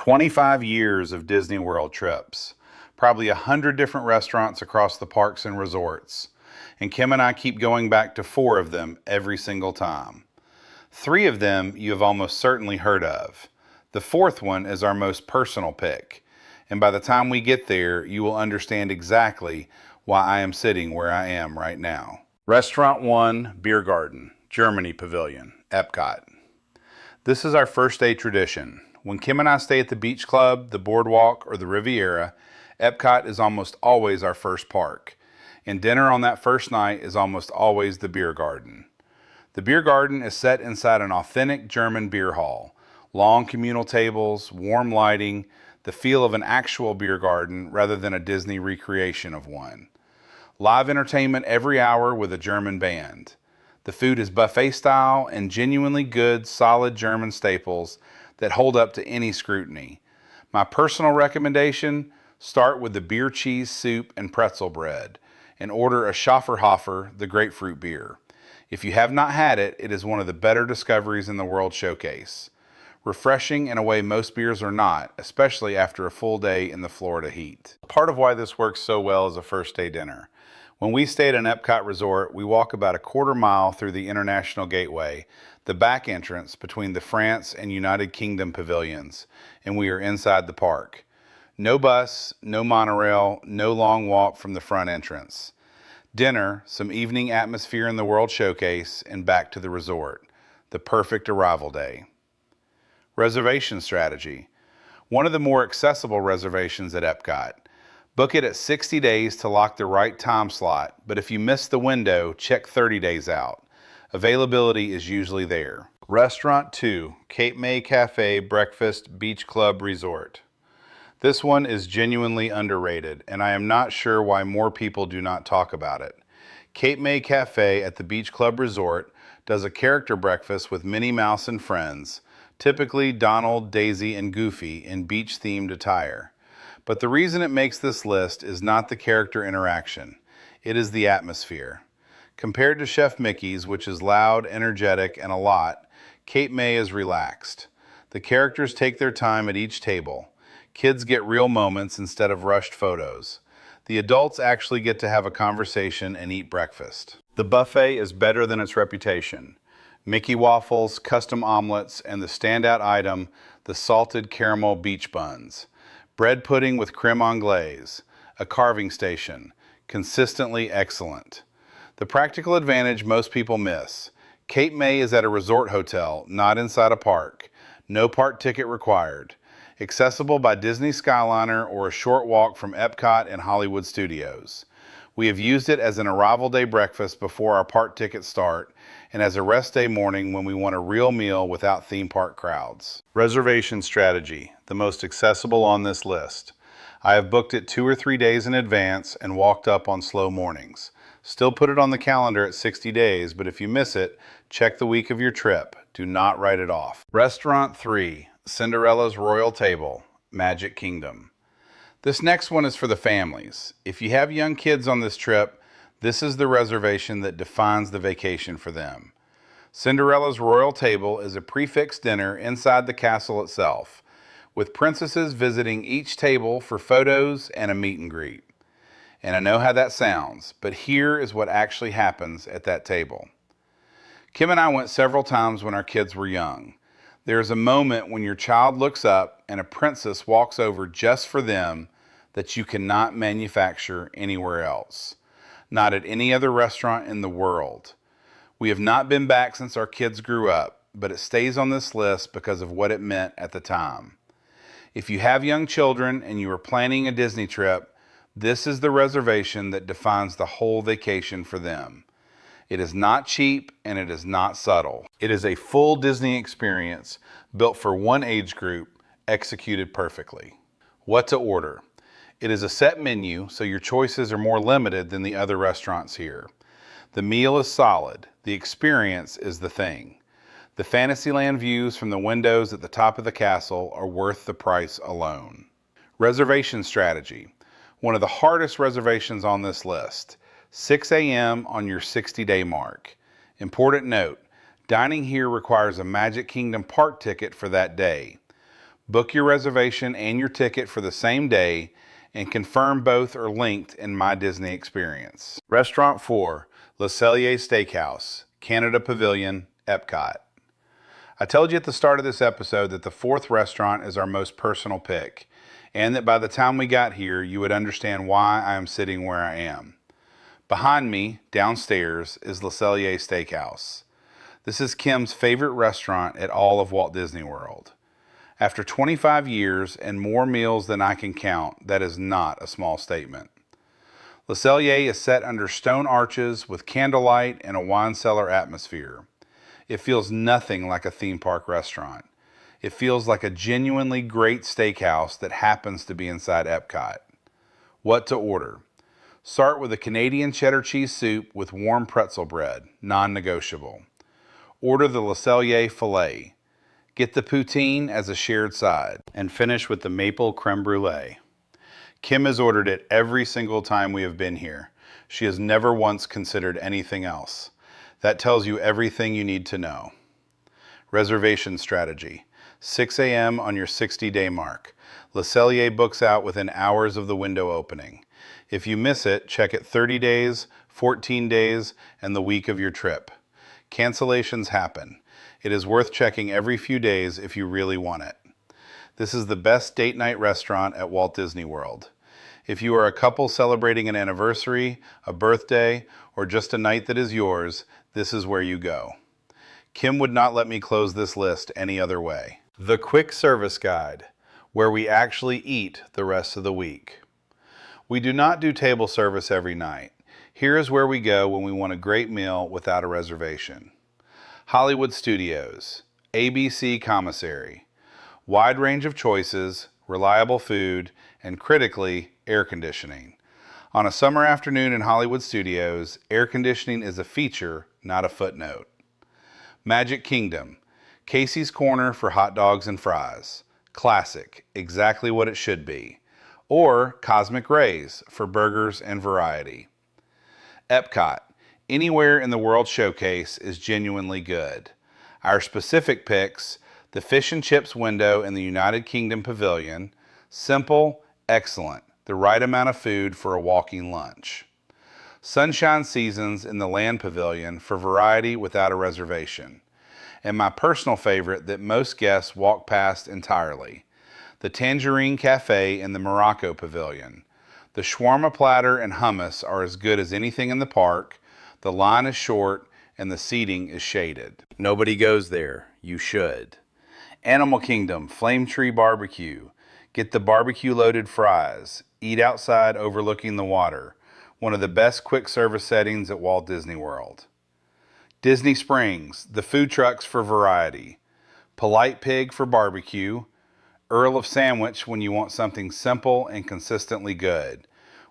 25 years of Disney World trips, probably 100 different restaurants across the parks and resorts, and Kim and I keep going back to 4 of them every single time. 3 of them you have almost certainly heard of. The 4th one is our most personal pick, and by the time we get there, you will understand exactly why I am sitting where I am right now. Restaurant 1, Beer Garden, Germany Pavilion, Epcot. This is our first day tradition. When Kim and I stay at the Beach Club, the Boardwalk, or the Riviera, Epcot is almost always our first park, and dinner on that first night is almost always the Beer Garden. The Beer Garden is set inside an authentic German beer hall. Long communal tables, warm lighting, the feel of an actual beer garden rather than a Disney recreation of one. Live entertainment every hour with a German band. The food is buffet style and genuinely good, solid German staples that hold up to any scrutiny. My personal recommendation, start with the beer cheese soup and pretzel bread and order a Schafferhofer, the grapefruit beer. If you have not had it, it is one of the better discoveries in the World Showcase. Refreshing in a way most beers are not, especially after a full day in the Florida heat. Part of why this works so well is a first day dinner. When we stay at an Epcot resort, we walk about a quarter mile through the International Gateway, the back entrance between the France and United Kingdom pavilions, and we are inside the park. No bus, no monorail, no long walk from the front entrance. Dinner, some evening atmosphere in the World Showcase, and back to the resort. The perfect arrival day. Reservation strategy. One of the more accessible reservations at Epcot. Book it at 60 days to lock the right time slot, but if you miss the window, check 30 days out. Availability is usually there. Restaurant 2, Cape May Cafe Breakfast Beach Club Resort. This one is genuinely underrated, and I am not sure why more people do not talk about it. Cape May Cafe at the Beach Club Resort does a character breakfast with Minnie Mouse and friends, typically Donald, Daisy, and Goofy in beach-themed attire. But the reason it makes this list is not the character interaction. It is the atmosphere. Compared to Chef Mickey's, which is loud, energetic, and a lot, Cape May is relaxed. The characters take their time at each table. Kids get real moments instead of rushed photos. The adults actually get to have a conversation and eat breakfast. The buffet is better than its reputation. Mickey waffles, custom omelets, and the standout item, the salted caramel beach buns. Bread pudding with creme anglaise, a carving station, consistently excellent. The practical advantage most people miss. Cape May is at a resort hotel, not inside a park. No park ticket required. Accessible by Disney Skyliner or a short walk from Epcot and Hollywood Studios. We have used it as an arrival day breakfast before our park tickets start and as a rest day morning when we want a real meal without theme park crowds. Reservation strategy, the most accessible on this list. I have booked it 2 or 3 days in advance and walked up on slow mornings. Still put it on the calendar at 60 days, but if you miss it, check the week of your trip. Do not write it off. Restaurant 3, Cinderella's Royal Table, Magic Kingdom. This next one is for the families. If you have young kids on this trip, this is the reservation that defines the vacation for them. Cinderella's Royal Table is a prefix dinner inside the castle itself, with princesses visiting each table for photos and a meet and greet. And I know how that sounds, but here is what actually happens at that table. Kim and I went several times when our kids were young. There is a moment when your child looks up and a princess walks over just for them that you cannot manufacture anywhere else. Not at any other restaurant in the world. We have not been back since our kids grew up, but it stays on this list because of what it meant at the time. If you have young children and you are planning a Disney trip, this is the reservation that defines the whole vacation for them. It is not cheap and it is not subtle. It is a full Disney experience built for one age group, executed perfectly. What to order? It is a set menu, so your choices are more limited than the other restaurants here. The meal is solid. The experience is the thing. The Fantasyland views from the windows at the top of the castle are worth the price alone. Reservation strategy. One of the hardest reservations on this list. 6 a.m. on your 60-day mark. Important note, dining here requires a Magic Kingdom park ticket for that day. Book your reservation and your ticket for the same day and confirm both are linked in My Disney Experience. Restaurant 4, Le Cellier Steakhouse, Canada Pavilion, Epcot. I told you at the start of this episode that the fourth restaurant is our most personal pick, and that by the time we got here, you would understand why I am sitting where I am. Behind me, downstairs, is Le Cellier Steakhouse. This is Kim's favorite restaurant at all of Walt Disney World. After 25 years and more meals than I can count, that is not a small statement. Le Cellier is set under stone arches with candlelight and a wine cellar atmosphere. It feels nothing like a theme park restaurant. It feels like a genuinely great steakhouse that happens to be inside Epcot. What to order? Start with a Canadian cheddar cheese soup with warm pretzel bread, non-negotiable. Order the Le Cellier filet. Get the poutine as a shared side. And finish with the maple creme brulee. Kim has ordered it every single time we have been here. She has never once considered anything else. That tells you everything you need to know. Reservation strategy. 6 a.m. on your 60-day mark. Le Cellier books out within hours of the window opening. If you miss it, check it 30 days, 14 days, and the week of your trip. Cancellations happen. It is worth checking every few days if you really want it. This is the best date night restaurant at Walt Disney World. If you are a couple celebrating an anniversary, a birthday, or just a night that is yours, this is where you go. Kim would not let me close this list any other way. The Quick Service Guide, where we actually eat the rest of the week. We do not do table service every night. Here is where we go when we want a great meal without a reservation. Hollywood Studios, ABC Commissary. Wide range of choices, reliable food, and critically, air conditioning. On a summer afternoon in Hollywood Studios, air conditioning is a feature, not a footnote. Magic Kingdom, Casey's Corner for hot dogs and fries. Classic, exactly what it should be. Or Cosmic Rays for burgers and variety. Epcot, anywhere in the World Showcase is genuinely good. Our specific picks, the fish and chips window in the United Kingdom Pavilion, simple, excellent, the right amount of food for a walking lunch. Sunshine Seasons in the Land Pavilion for variety without a reservation. And my personal favorite that most guests walk past entirely, the Tangerine Cafe in the Morocco Pavilion. The shawarma platter and hummus are as good as anything in the park, the line is short, and the seating is shaded. Nobody goes there. You should. Animal Kingdom Flame Tree Barbecue. Get the barbecue-loaded fries. Eat outside overlooking the water. One of the best quick service settings at Walt Disney World. Disney Springs, the food trucks for variety. Polite Pig for barbecue. Earl of Sandwich when you want something simple and consistently good.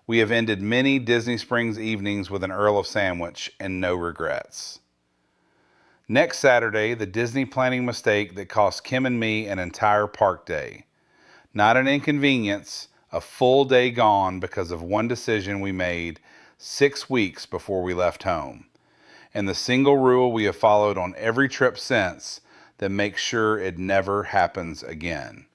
We have ended many Disney Springs evenings with an Earl of Sandwich and no regrets. Next Saturday, the Disney planning mistake that cost Kim and me an entire park day. Not an inconvenience, a full day gone because of one decision we made 6 weeks before we left home. And the single rule we have followed on every trip since that makes sure it never happens again.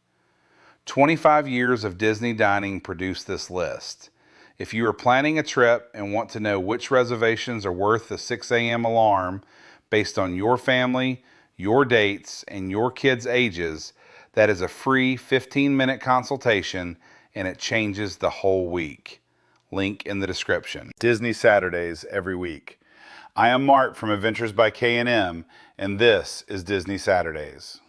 25 years of Disney dining produced this list. If you are planning a trip and want to know which reservations are worth the 6 a.m. alarm based on your family, your dates, and your kids' ages, that is a free 15-minute consultation and it changes the whole week. Link in the description. Disney Saturdays every week. I am Mark from Adventures by K&M, and this is Disney Saturdays.